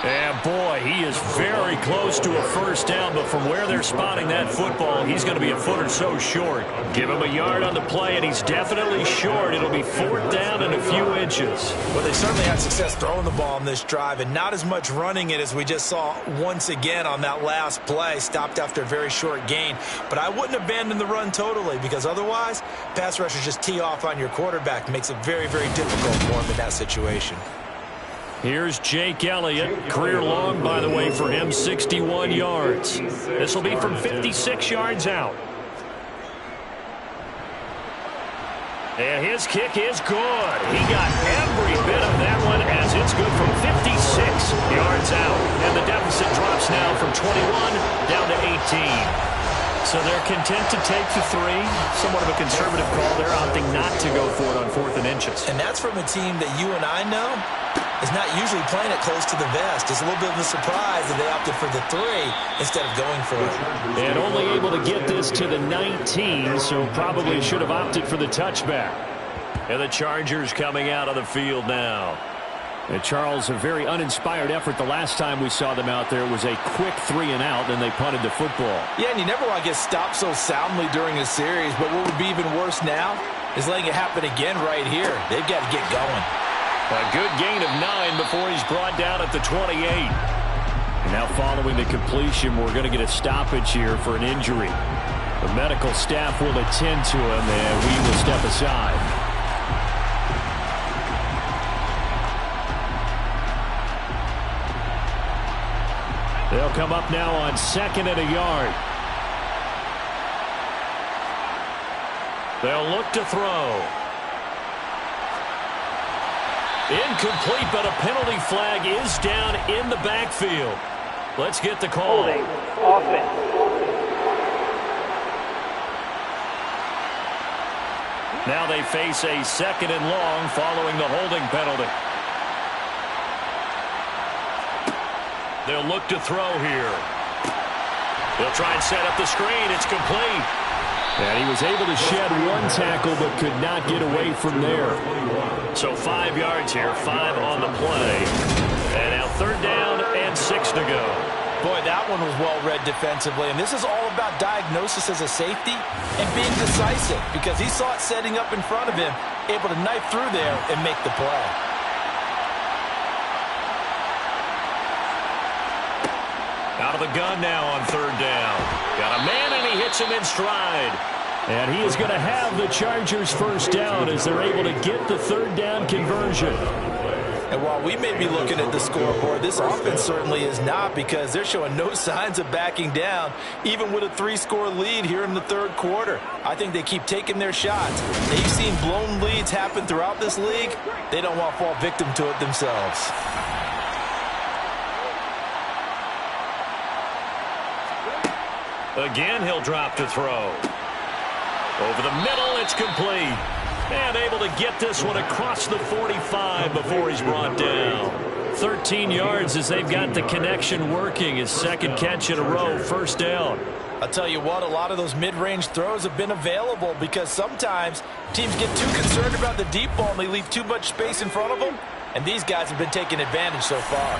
And, boy, he is very close to a 1st down, but from where they're spotting that football, he's going to be a foot or so short. Give him a yard on the play, and he's definitely short. It'll be 4th down and a few inches. Well, they certainly had success throwing the ball on this drive, and not as much running it as we just saw once again on that last play. Stopped after a very short gain. But I wouldn't abandon the run totally, because otherwise, pass rushers just tee off on your quarterback. Makes it very, very difficult for him in that situation. Here's Jake Elliott. Career long, by the way, for him, 61 yards. This will be from 56 yards out. And his kick is good. He got every bit of that one as it's good from 56 yards out. And the deficit drops now from 21 down to 18. So they're content to take the 3. Somewhat of a conservative call. They're opting not to go for it on 4th and inches. And that's from a team that you and I know is not usually playing it close to the vest. It's a little bit of a surprise that they opted for the 3 instead of going for it. And only able to get this to the 19, so probably should have opted for the touchback. And the Chargers coming out of the field now. And Charles, a very uninspired effort. The last time we saw them out there was a quick 3 and out, and they punted the football. Yeah, and you never want to get stopped so soundly during a series, but what would be even worse now is letting it happen again right here. They've got to get going. A good gain of 9 before he's brought down at the 28. And now following the completion, we're going to get a stoppage here for an injury. The medical staff will attend to him, and we will step aside. They'll come up now on 2nd and a yard. They'll look to throw. Incomplete, but a penalty flag is down in the backfield. Let's get the call. Holding. Offense. Now they face a 2nd and long following the holding penalty. They'll look to throw here. They'll try and set up the screen. It's complete. And he was able to shed one tackle but could not get away from there. So 5 yards here, 5 on the play. And now 3rd down and 6 to go. Boy, that one was well read defensively. And this is all about diagnosis as a safety and being decisive because he saw it setting up in front of him, able to knife through there and make the play. Out of the gun now on 3rd down. Got a man, and he hits him in stride. And he is going to have the Chargers' 1st down as they're able to get the 3rd down conversion. And while we may be looking at the scoreboard, this offense certainly is not because they're showing no signs of backing down, even with a 3-score lead here in the 3rd quarter. I think they keep taking their shots. They've seen blown leads happen throughout this league. They don't want to fall victim to it themselves. Again, he'll drop to throw. Over the middle, it's complete. And able to get this one across the 45 before he's brought down. 13 yards as they've got the connection working. His 2nd catch in a row, 1st down. I'll tell you what, a lot of those mid-range throws have been available because sometimes teams get too concerned about the deep ball and they leave too much space in front of them. And these guys have been taking advantage so far.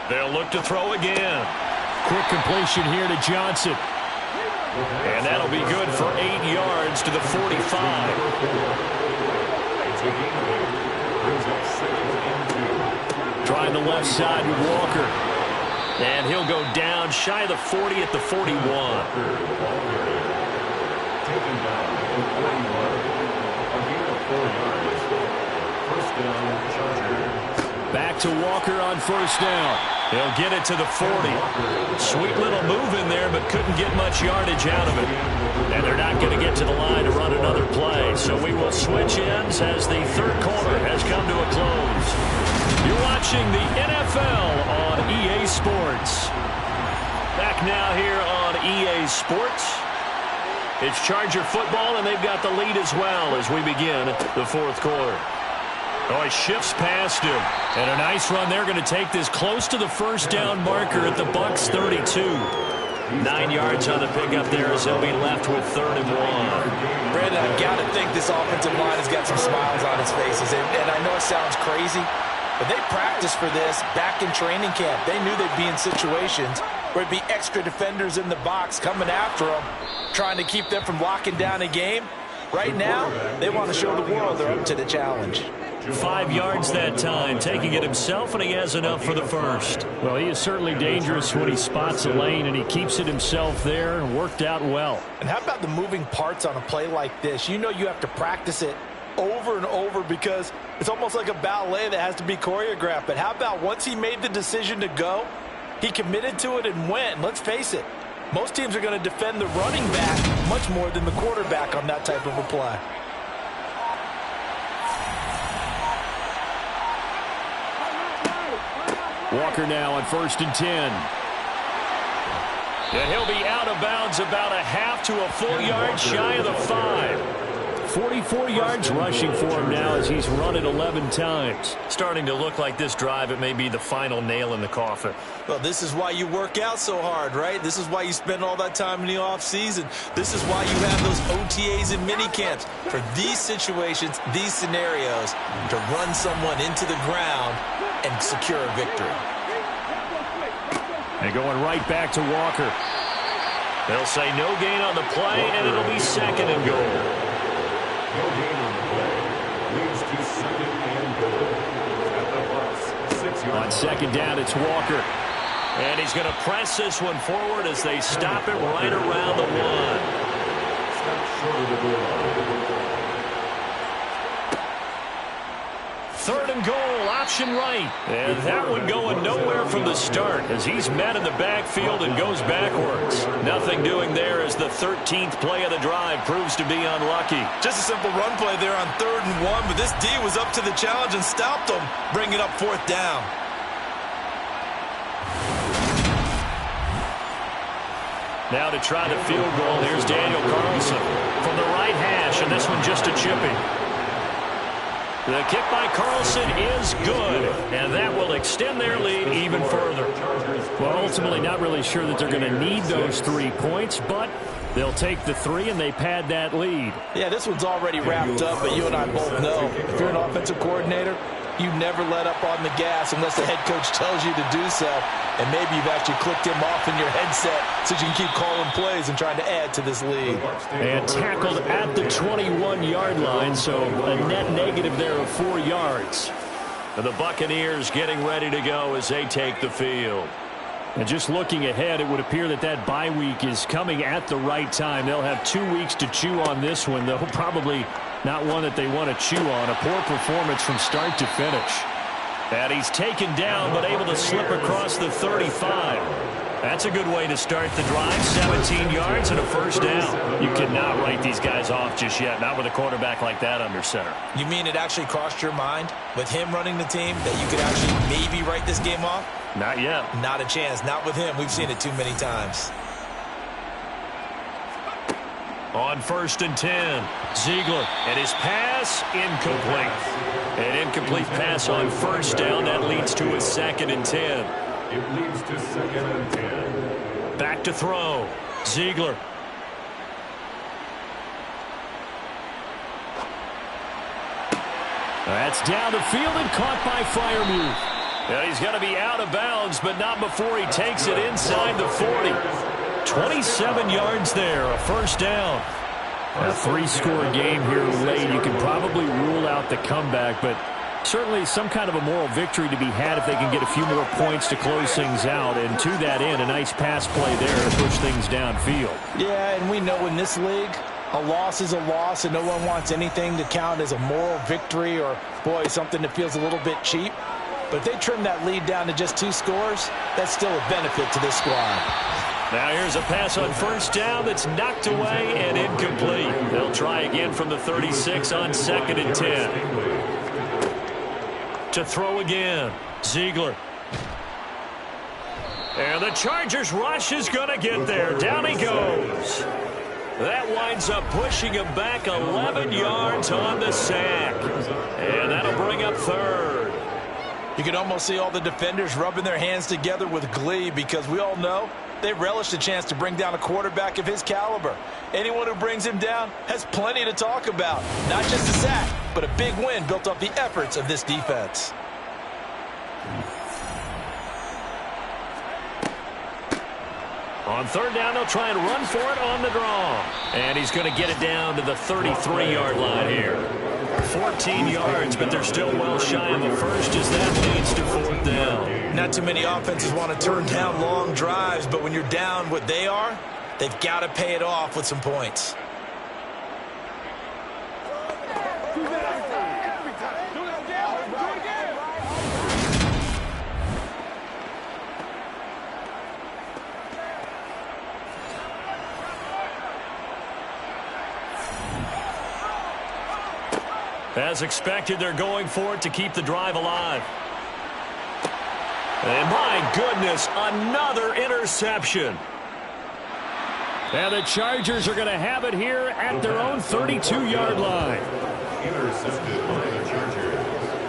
They'll look to throw again. Quick completion here to Johnson. And that'll be good for 8 yards to the 45. Trying the left side with Walker. And he'll go down shy of the 40 at the 41. Taken down at 41. A gain of 4 yards. 1st down, Chargers. Back to Walker on 1st down. He'll get it to the 40. Sweet little move in there, but couldn't get much yardage out of it. And they're not going to get to the line to run another play. So we will switch ends as the 3rd quarter has come to a close. You're watching the NFL on EA Sports. Back now here on EA Sports. It's Charger football, and they've got the lead as well as we begin the 4th quarter. Oh, he shifts past him. And a nice run. They're going to take this close to the 1st down marker at the Bucs 32. 9 yards on the pickup there as he'll be left with 3rd and 1. Brandon, I've got to think this offensive line has got some smiles on its faces. And I know it sounds crazy, but they practiced for this back in training camp. They knew they'd be in situations where it'd be extra defenders in the box coming after them, trying to keep them from locking down a game. Right now, they want to show the world they're up to the challenge. 5 yards that time, taking it himself, and he has enough for the 1st. Well, he is certainly dangerous when he spots a lane, and he keeps it himself there and worked out well. And how about the moving parts on a play like this? You know you have to practice it over and over because it's almost like a ballet that has to be choreographed. But how about once he made the decision to go, he committed to it and went. And let's face it, most teams are going to defend the running back much more than the quarterback on that type of a play. Walker now on 1st and 10. And he'll be out of bounds about a half to a full yard shy of the 5. 44 yards rushing for him now as he's run it 11 times. Starting to look like this drive, it may be the final nail in the coffin. Well, this is why you work out so hard, right? This is why you spend all that time in the offseason. This is why you have those OTAs and mini camps for these situations, these scenarios, to run someone into the ground and secure a victory. And going right back to Walker. They'll say no gain on the play, and it'll be 2nd and goal. No gain on the play. Leads to 2nd and goal. At the Bucs, 6 yards. On 2nd down, it's Walker. And he's going to press this one forward as they stop it right around the 1. Stop short of the goal line. Third and goal, option right. And that one going nowhere from the start as he's met in the backfield and goes backwards. Nothing doing there as the 13th play of the drive proves to be unlucky. Just a simple run play there on 3rd and 1, but this D was up to the challenge and stopped them, bringing up 4th down. Now to try the field goal, here's Daniel Carlson from the right hash, and this one just a chipping. The kick by Carlson is good, and that will extend their lead even further. Well, ultimately not really sure that they're going to need those 3 points, but they'll take the 3 and they pad that lead. Yeah, this one's already wrapped up, but you and I both know if you're an offensive coordinator, you never let up on the gas unless the head coach tells you to do so. And maybe you've actually clicked him off in your headset so you can keep calling plays and trying to add to this lead. And tackled at the 21-yard line, so a net negative there of 4 yards. And the Buccaneers getting ready to go as they take the field. And just looking ahead, it would appear that that bye week is coming at the right time. They'll have 2 weeks to chew on this one, though probably not one that they want to chew on. A poor performance from start to finish. And he's taken down, but able to slip across the 35. That's a good way to start the drive. 17 yards and a first down. You cannot write these guys off just yet, not with a quarterback like that under center. You mean it actually crossed your mind with him running the team that you could actually maybe write this game off? Not yet. Not a chance. Not with him. We've seen it too many times. On 1st and 10, Ziegler, and his pass incomplete. An incomplete pass on 1st down. That leads to a 2nd and 10. It leads to 2nd and 10. Back to throw. Ziegler. That's down the field and caught by Freiermuth. Yeah, he's going to be out of bounds, but not before he takes it inside the 40. 27 yards there, a first down. A 3-score game here late. You can probably rule out the comeback, but certainly some kind of a moral victory to be had if they can get a few more points to close things out. And to that end, a nice pass play there to push things downfield. Yeah, and we know in this league, a loss is a loss, and no one wants anything to count as a moral victory or, boy, something that feels a little bit cheap. But if they trim that lead down to just 2 scores, that's still a benefit to this squad. Now here's a pass on 1st down that's knocked away and incomplete. They'll try again from the 36 on 2nd and 10. To throw again, Ziegler. And the Chargers rush is going to get there. Down he goes. That winds up pushing him back 11 yards on the sack. And that'll bring up 3rd. You can almost see all the defenders rubbing their hands together with glee because we all know they relish the chance to bring down a quarterback of his caliber. Anyone who brings him down has plenty to talk about. Not just a sack, but a big win built off the efforts of this defense. On 3rd down, they'll try and run for it on the draw. And he's going to get it down to the 33-yard line here. 14 yards, but they're still well shy of the first as that leads to 4th down. Not too many offenses want to turn down long drives, but when you're down what they are, they've got to pay it off with some points. As expected, they're going for it to keep the drive alive. And my goodness, another interception. And the Chargers are going to have it here at their own 32-yard line. Intercepted by the Chargers.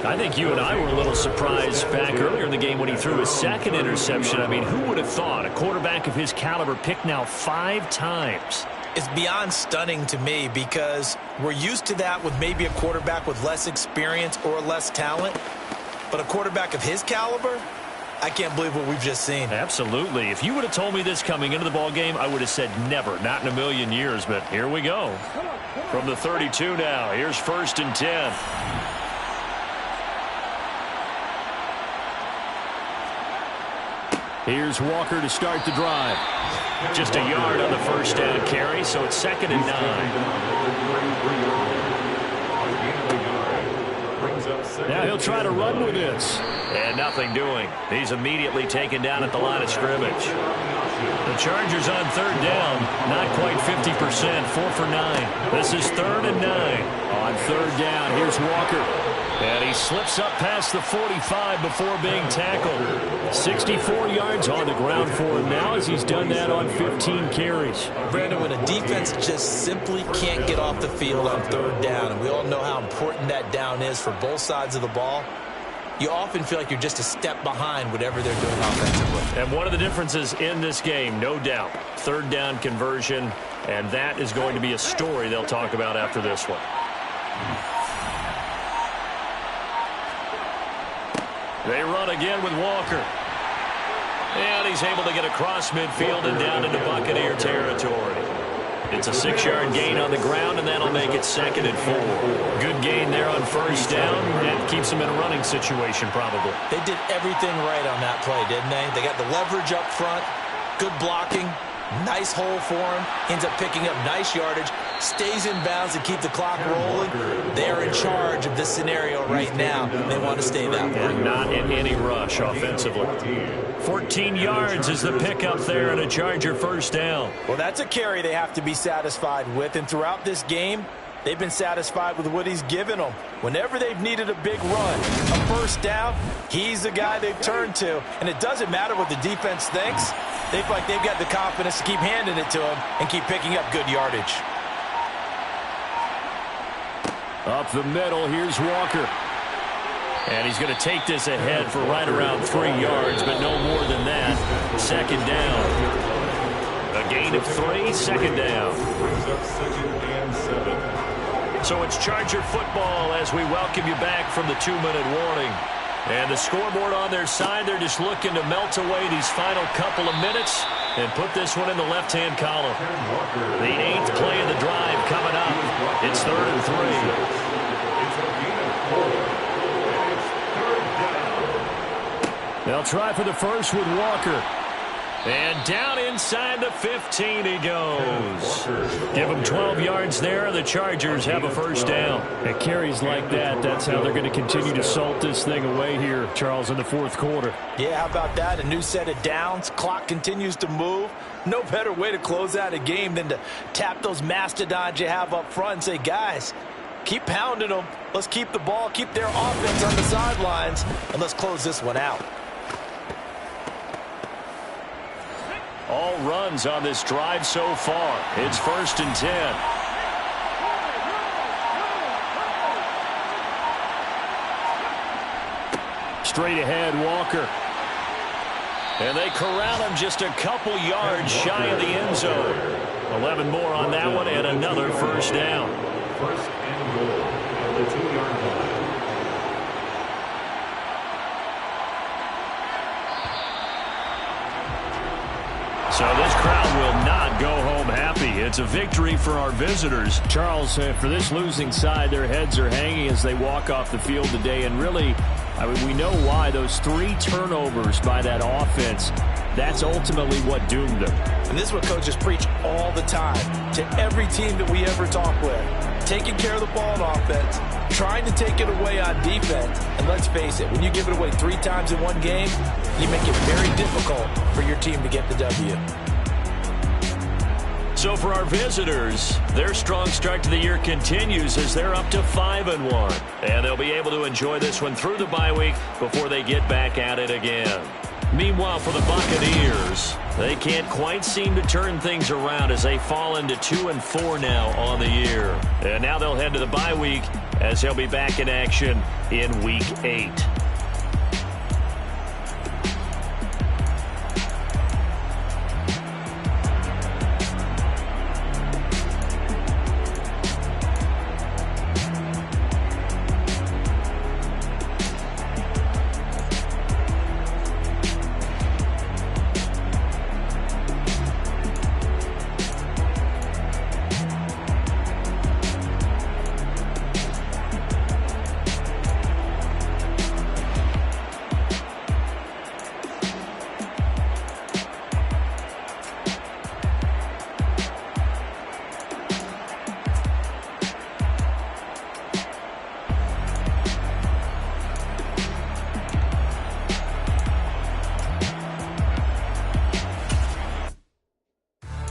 I think you and I were a little surprised back earlier in the game when he threw his 2nd interception. I mean, who would have thought a quarterback of his caliber picked now 5 times? It's beyond stunning to me because we're used to that with maybe a quarterback with less experience or less talent. But a quarterback of his caliber, I can't believe what we've just seen. Absolutely. If you would have told me this coming into the ballgame, I would have said never, not in a million years. But here we go. From the 32 now, here's 1st and 10. Here's Walker to start the drive. Just a yard on the 1st down carry, so it's 2nd and 9. Brings up Now he'll try to run with this. And nothing doing. He's immediately taken down at the line of scrimmage. The Chargers on third down. Not quite 50%. 4 for 9. This is 3rd and 9. On third down, here's Walker. And he slips up past the 45 before being tackled. 64 yards on the ground for him now as he's done that on 15 carries. Brandon, when a defense just simply can't get off the field on third down, and we all know how important that down is for both sides of the ball, you often feel like you're just a step behind whatever they're doing offensively. And one of the differences in this game, no doubt, third down conversion, and that is going to be a story they'll talk about after this one. They run again with Walker. And he's able to get across midfield and down into Buccaneer territory. It's a 6-yard gain on the ground, and that'll make it 2nd and 4. Good gain there on first down, and keeps them in a running situation probably. They did everything right on that play, didn't they? They got the leverage up front, good blocking, nice hole for him, ends up picking up nice yardage, stays in bounds to keep the clock rolling. They're in charge of this scenario right now. They want to stay that way. Not in any rush offensively. 14 yards is the pickup there and a Charger first down. Well, that's a carry they have to be satisfied with, and throughout this game, they've been satisfied with what he's given them. Whenever they've needed a big run, a first down, he's the guy they've turned to. And it doesn't matter what the defense thinks. They feel like they've got the confidence to keep handing it to him and keep picking up good yardage. Up the middle, here's Walker. And he's going to take this ahead for right around 3 yards, but no more than that. 2nd down. A gain of 3, 2nd down. So it's Charger football as we welcome you back from the 2-minute warning. And the scoreboard on their side, they're just looking to melt away these final couple of minutes and put this one in the left-hand column. The 8th play of the drive coming up. It's 3rd and 3. They'll try for the first with Walker. And down inside the 15 he goes. Give him 12 yards there, and the Chargers have a first down. At carries like that, that's how they're going to continue to salt this thing away here, Charles, in the 4th quarter. Yeah, how about that? A new set of downs. Clock continues to move. No better way to close out a game than to tap those mastodons you have up front and say, guys, keep pounding them. Let's keep the ball, keep their offense on the sidelines, and let's close this one out. All runs on this drive so far. It's 1st and 10. Straight ahead, Walker. And they corral him just a couple yards shy of the end zone. 11 more on that one, and another first down. 1st and goal at the 2-yard line. So this crowd will not go home happy. It's a victory for our visitors. Charles, for this losing side, their heads are hanging as they walk off the field today. And really, I mean, we know why. Those 3 turnovers by that offense, that's ultimately what doomed them. And this is what coaches preach all the time to every team that we ever talk with. Taking care of the ball on offense, trying to take it away on defense. And let's face it, when you give it away 3 times in one game, you make it very difficult for your team to get the W. So for our visitors, their strong start to the year continues as they're up to 5-1. And they'll be able to enjoy this one through the bye week before they get back at it again. Meanwhile, for the Buccaneers, they can't quite seem to turn things around as they fall into 2-4 now on the year. And now they'll head to the bye week as they'll be back in action in Week 8.